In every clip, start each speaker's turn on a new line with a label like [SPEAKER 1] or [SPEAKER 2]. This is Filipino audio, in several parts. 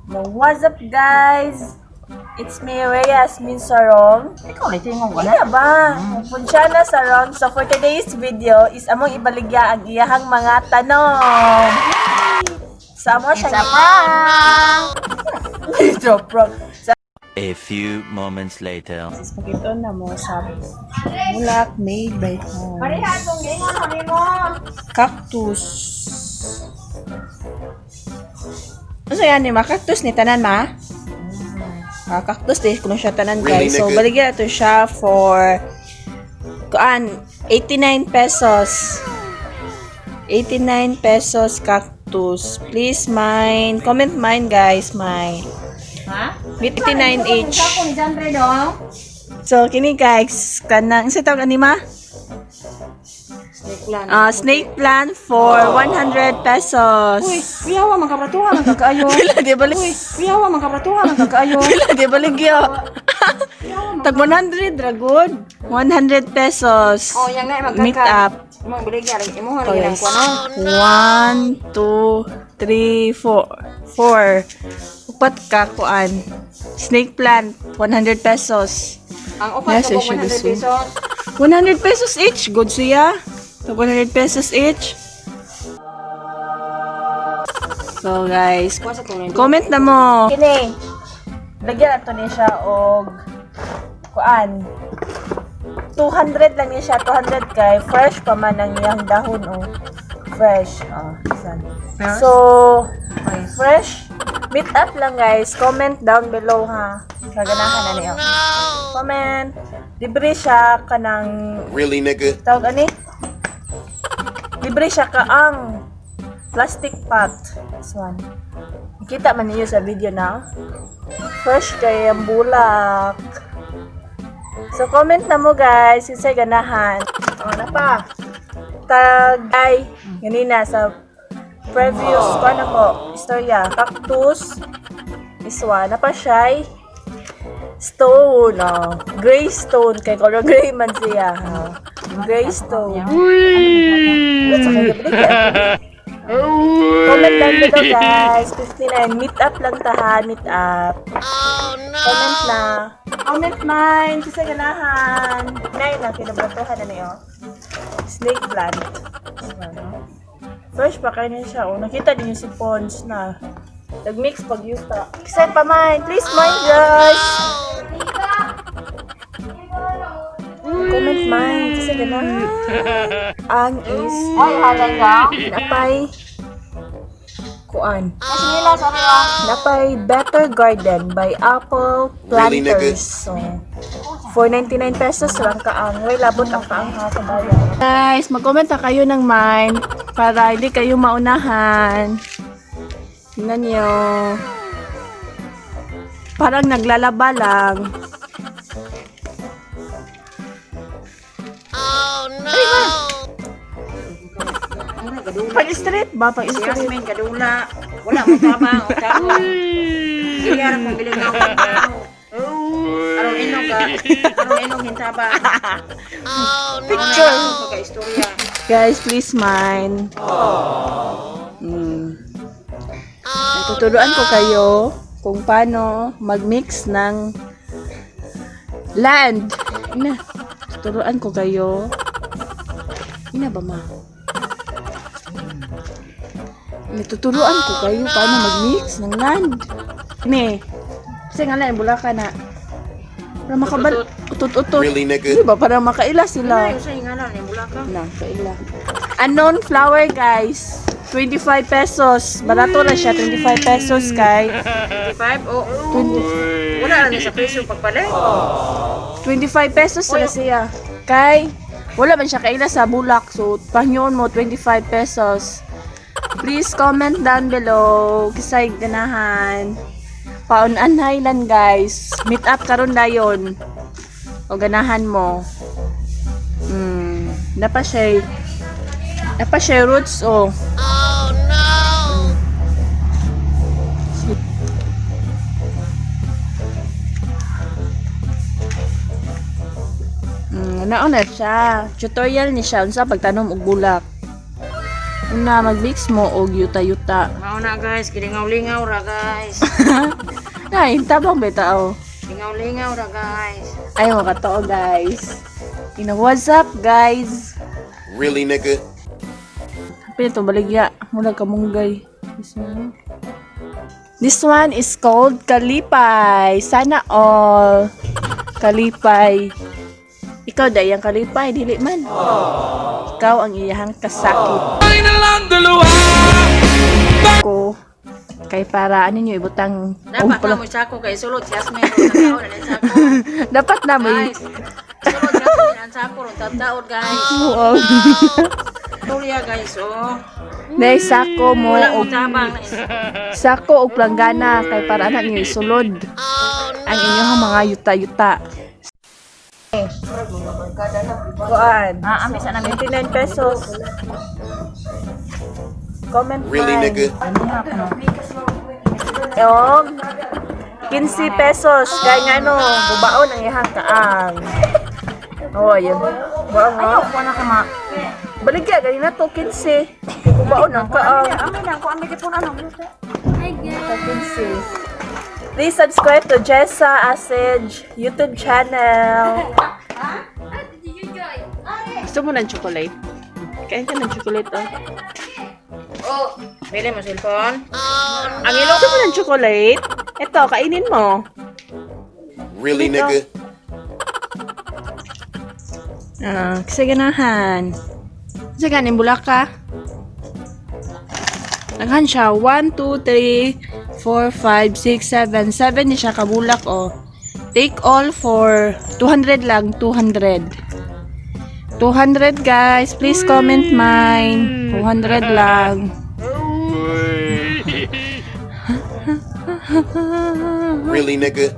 [SPEAKER 1] What's up guys? It's me, Reyes Minsarong.
[SPEAKER 2] Ikaw na tingong ko
[SPEAKER 1] Iya ba? Punsyana Sarong. So for today's video is among ibaligya ang iyahang mga tanong. Sama siya It's a prank.
[SPEAKER 3] A few moments later.
[SPEAKER 1] Pakito na mo sa bulak made by hand. Cactus. Ano yan ni cactus ni tanan ma? Cactus din kung siya tanan guys. So baligyan nato siya for 89 pesos. 89 pesos cactus. Please mine. Comment mine guys, mine.
[SPEAKER 2] Ha?
[SPEAKER 1] 89 each.
[SPEAKER 2] Ako ni Jandre dong.
[SPEAKER 1] So kini guys, kanang isa tawag ani ma?
[SPEAKER 2] Snake plant.
[SPEAKER 1] Snake plant for 100 pesos.
[SPEAKER 2] Uy, piyawa man kabratuhan ang kakaayo.
[SPEAKER 1] Pila di balik.
[SPEAKER 2] Uy, piyawa man kabratuhan ang kakaayo.
[SPEAKER 1] Pila di baligyo. Tag 100 dragon. 100 pesos.
[SPEAKER 2] Oh, yang na magkaka.
[SPEAKER 1] Meet up.
[SPEAKER 2] Imong biligya imo
[SPEAKER 1] Oh,
[SPEAKER 2] lang
[SPEAKER 1] yes.
[SPEAKER 2] kuno.
[SPEAKER 1] 1 2 3 4 upat ka kuan. Snake plant 100 pesos.
[SPEAKER 2] Ang upat
[SPEAKER 1] Yes,
[SPEAKER 2] ko
[SPEAKER 1] siya
[SPEAKER 2] 100
[SPEAKER 1] gusto.
[SPEAKER 2] pesos.
[SPEAKER 1] 100 pesos each. Good siya. 100 pesos each. So guys,
[SPEAKER 2] Kuha sa tunay.
[SPEAKER 1] comment na mo. Kini. Lagyan nato ni siya og kuan. 200 lang niya siya, 200 kay fresh pa man ang iyang dahon oh. Fresh. San.
[SPEAKER 2] Fresh?
[SPEAKER 1] So, fresh. Meet up lang guys. Comment down below ha. Kaganahan na niyo. Comment. Libre siya kanang
[SPEAKER 4] Really, nigga?
[SPEAKER 1] tawag ani? Libre siya ka ang plastic pot. This one. Nakita man niyo sa video na. Fresh kay ang bulak. So comment na mo guys, kinsay ganahan. Na pa. Tagay ganina sa previous ko na ko istorya. Cactus. This one. Na pa siya stone. Gray stone. Kay color gray man siya. Gray stone. Comment down below guys. 59. Meet up lang tahan. Meet up. Comment na. Comment mine. Kasi ganahan. Nay na. Kinabratuhan na niyo. Snake plant. Fresh pa kayo niya siya. Nakita din yung si Pons na. Nag-mix pag yuta. Kasi pa mine. Please mine guys. Comment mine. Kasi ganahan. Ang is.
[SPEAKER 2] Ay, halay ka.
[SPEAKER 1] Napay. Kuan.
[SPEAKER 2] Kasi nila sorry ah.
[SPEAKER 1] Napay Better Garden by Apple
[SPEAKER 4] Really, nigga?
[SPEAKER 1] Planters. So, for 99 pesos lang kaang. Way labot ang kaang ha sa bayan. Guys, mag-comment na kayo ng mine para hindi kayo maunahan. Tingnan nyo. Parang naglalaba lang. Pag-street ba? Pag-street.
[SPEAKER 2] Jasmine kadula. Wala mo tabang o tabang. Iya ra kong bilang ako. Aron inog ka. Aron inog hintabang.
[SPEAKER 1] Picture.
[SPEAKER 2] Pagka-istorya.
[SPEAKER 1] Guys, please mine. Natuturuan ko kayo kung paano mag-mix ng land. Ina, tuturuan ko kayo. Ina ba ma? Natuturuan ko kayo paano mag-mix ng land. Ini. Kasi nga lang, bulaka na. Para makabal... Utot-utot.
[SPEAKER 4] Really, nigga?
[SPEAKER 1] Di ba? Para makaila sila.
[SPEAKER 2] Ay, usay nga lang ni mula ka.
[SPEAKER 1] Na, kaila. Unknown flower, guys. 25 pesos. Barato na siya. 25 pesos, kay.
[SPEAKER 2] 25 o wala na sa presyo pagpalit.
[SPEAKER 1] 25 pesos sila siya. Kay, wala man siya kaila sa bulak. So, pahyon mo, 25 pesos. Please comment down below. Kisay ganahan. Paunan Highland, guys. Meet up karon dayon. O ganahan mo. Napa siya roots, oh. Naon na siya. Tutorial ni siya unsa pagtanom og bulak. Una, mag-mix mo og yuta-yuta.
[SPEAKER 2] Mauna guys, kilingaw-lingaw ra guys.
[SPEAKER 1] Ay, tabang betaw.
[SPEAKER 2] Lingaw-lingaw ra guys.
[SPEAKER 1] Ay, makatao guys. What's up guys?
[SPEAKER 4] Really, nigga?
[SPEAKER 1] Pili ito, baligya. Mula kamunggay. This one is called Kalipay. Sana all. Kalipay. Ikaw dayang kalipay, dili man. Ikaw ang iyahang kasakit. Ko. Kay para ano nyo ibutang
[SPEAKER 2] Dapat na mo sako kay sulod Jasmine ro tao na sako.
[SPEAKER 1] dapat na mo
[SPEAKER 2] Guys. Sulod Jasmine ang sako ro tao guys.
[SPEAKER 1] Oo.
[SPEAKER 2] Tuloy guys oh.
[SPEAKER 1] Nay sako mo
[SPEAKER 2] Wala mo
[SPEAKER 1] og
[SPEAKER 2] tabang.
[SPEAKER 1] sako og planggana kay para anak niyo isulod ang inyong mga yuta-yuta. Kuan.
[SPEAKER 2] Ami sa namin
[SPEAKER 1] 99 pesos. Comment
[SPEAKER 4] Really, nigga?
[SPEAKER 1] Yung 15 pesos kay nga no, bubaon ang ihang kaang. Oh, yun. Bubaon nga.
[SPEAKER 2] Ayaw ko na kama.
[SPEAKER 1] Baligya gani na to 15. Bubaon ang kaang.
[SPEAKER 2] Ami na ko ami gipon ano.
[SPEAKER 1] 15. Please subscribe to Jessa Asage YouTube channel. Gusto mo ng chocolate? Kain ka ng chocolate, oh.
[SPEAKER 2] Oh, bili mo cellphone.
[SPEAKER 1] Ang ilong gusto mo ng chocolate? Ito, kainin mo.
[SPEAKER 4] Really, nigga?
[SPEAKER 1] Kasi ganahan. Kasi ganin bulaka. Naghan siya. 1, 2, 3, 4, 5, 6, 7. 7 ni siya kabulak, oh. Take all for 200 lang. 200. 200 guys. Please comment mine. 200 lang.
[SPEAKER 4] Really, nigga?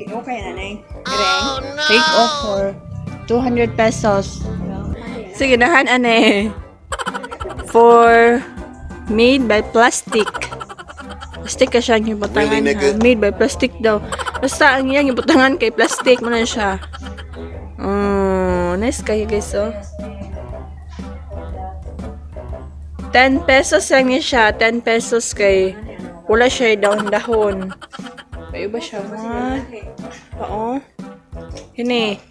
[SPEAKER 2] Okay na nay.
[SPEAKER 1] Take off for 200 pesos. Sige, nahan ane. For made by plastic. Plastic ka siya ang ibutangan.
[SPEAKER 4] Really, nigga?
[SPEAKER 1] Ha? Made by plastic daw. Basta ang iyang ibutangan kay plastic mo na siya. Nice kayo guys, oh. 10 pesos lang niya siya. 10 pesos kay wala siya dahon-dahon. Kayo ba siya? Oo. Hini.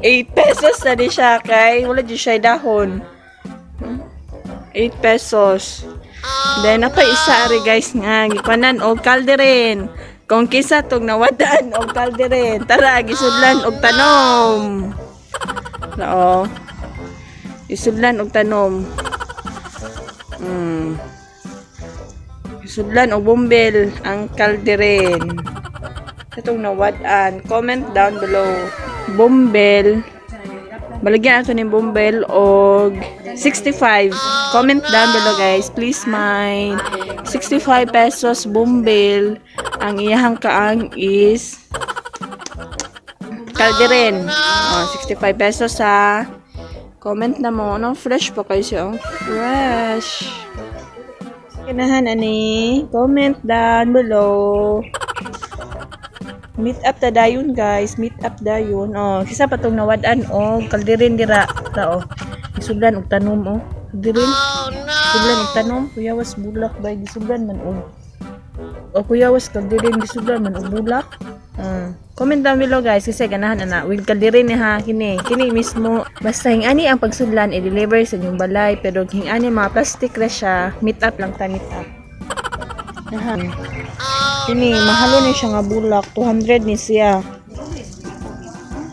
[SPEAKER 1] 8 pesos na di siya kay wala di siya dahon. 8 pesos. Then apa isa ari guys nga gikuanan og kalderin. Kung kisa tog nawadan og kalderin, tara gisudlan og tanom. Oo. Isudlan og tanom. Isudlan og bumbel ang kalderin. Katong nawadan, comment down below. Bumbel. Balagyan ato ni bumbel og 65. Comment down below guys. Please mine. 65 pesos bumbel. Ang iyahang kaang is kalderin. 65 pesos ha. Comment na mo. No? Fresh pa kayo siya. Fresh. Kinahan ani. Comment down below. Meet up ta dayon guys. Meet up dayon. Kisa pa tong nawadan kalderin dira. Ta Isudlan og tanom Kalderin. Isudlan og tanom. Kuyawas bulak bay gisudlan man kuyawas kalderin gisudlan man og bulak. Comment down below guys kasi ganahan ana. With kalderin ni ha kini mismo. Basta hingani ang pagsudlan i-deliver sa inyong balay pero hingani mga plastic ra siya. Meet up lang ta meet up. Ini mahalo ni siya nga bulak 200 ni siya.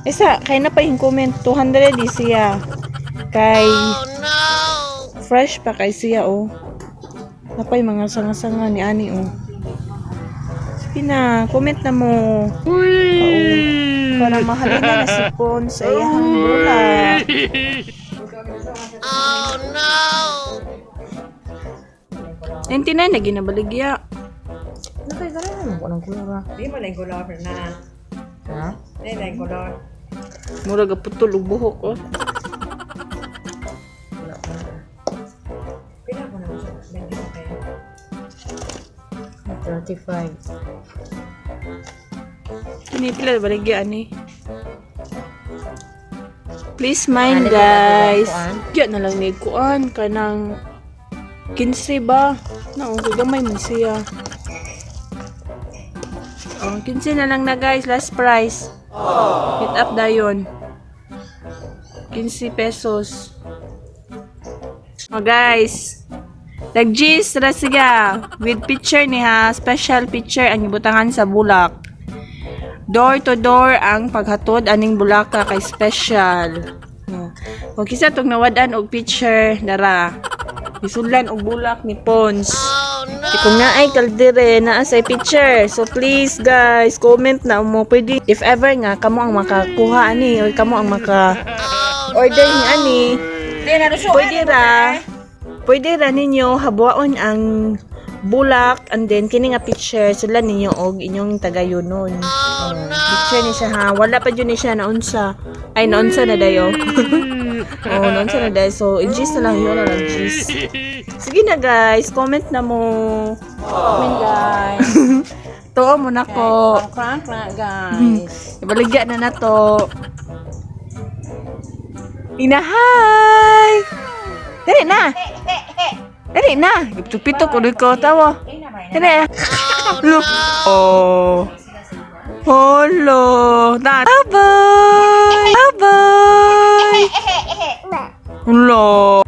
[SPEAKER 1] Isa kay na pa yung comment 200 ni siya. Kay fresh pa kay siya Napay mga sanga-sanga ni ani Sige na, comment na mo. Para mahalin na sipon sa iyang bulak. Oh no. 99 na ginabaligya. Nakay mo ng kulura.
[SPEAKER 2] Di mo na yung color na.
[SPEAKER 1] Ha?
[SPEAKER 2] Di na yung color.
[SPEAKER 1] Mura ga putol og buhok
[SPEAKER 2] Pila mo na siya.
[SPEAKER 1] 35. Ini pila baligyan ni. Please mind guys. Diyan na lang ni kuan kanang 15 ba? Nao gamay man siya. Oh, 15 na lang na guys, last price. Hit up dayon. 15 pesos. Oh guys. Nag-gis ra siya with picture ni ha, special picture ang ibutangan sa bulak. Door to door ang paghatod aning bulaka kay special. Kung kisa tong nawadan og picture dara. Isulan og bulak ni Pons. Kung nga ay kaldire na sa picture. So please guys, comment na mo pwede if ever nga kamo ang makakuha ani or kamo ang maka order ni ani. Pwede ra ninyo habuaon ang bulak and then kini nga picture sulan ninyo og inyong tagayonon. Picture ni siya ha. Wala pa jud ni siya naunsa. Ay naunsa na dayo. Oh, naunsa na dayo. So, i-gis na lang yun na gis. Sige na guys, comment na mo.
[SPEAKER 2] Comment guys.
[SPEAKER 1] Tuo mo na ko.
[SPEAKER 2] Crank guys.
[SPEAKER 1] Ibaligyan na to. Inahay! Dali na! Dali na! Ipito ko rin ko. Tawa. Dali. Oh. Hello. Bye-bye. Bye-bye. Hello.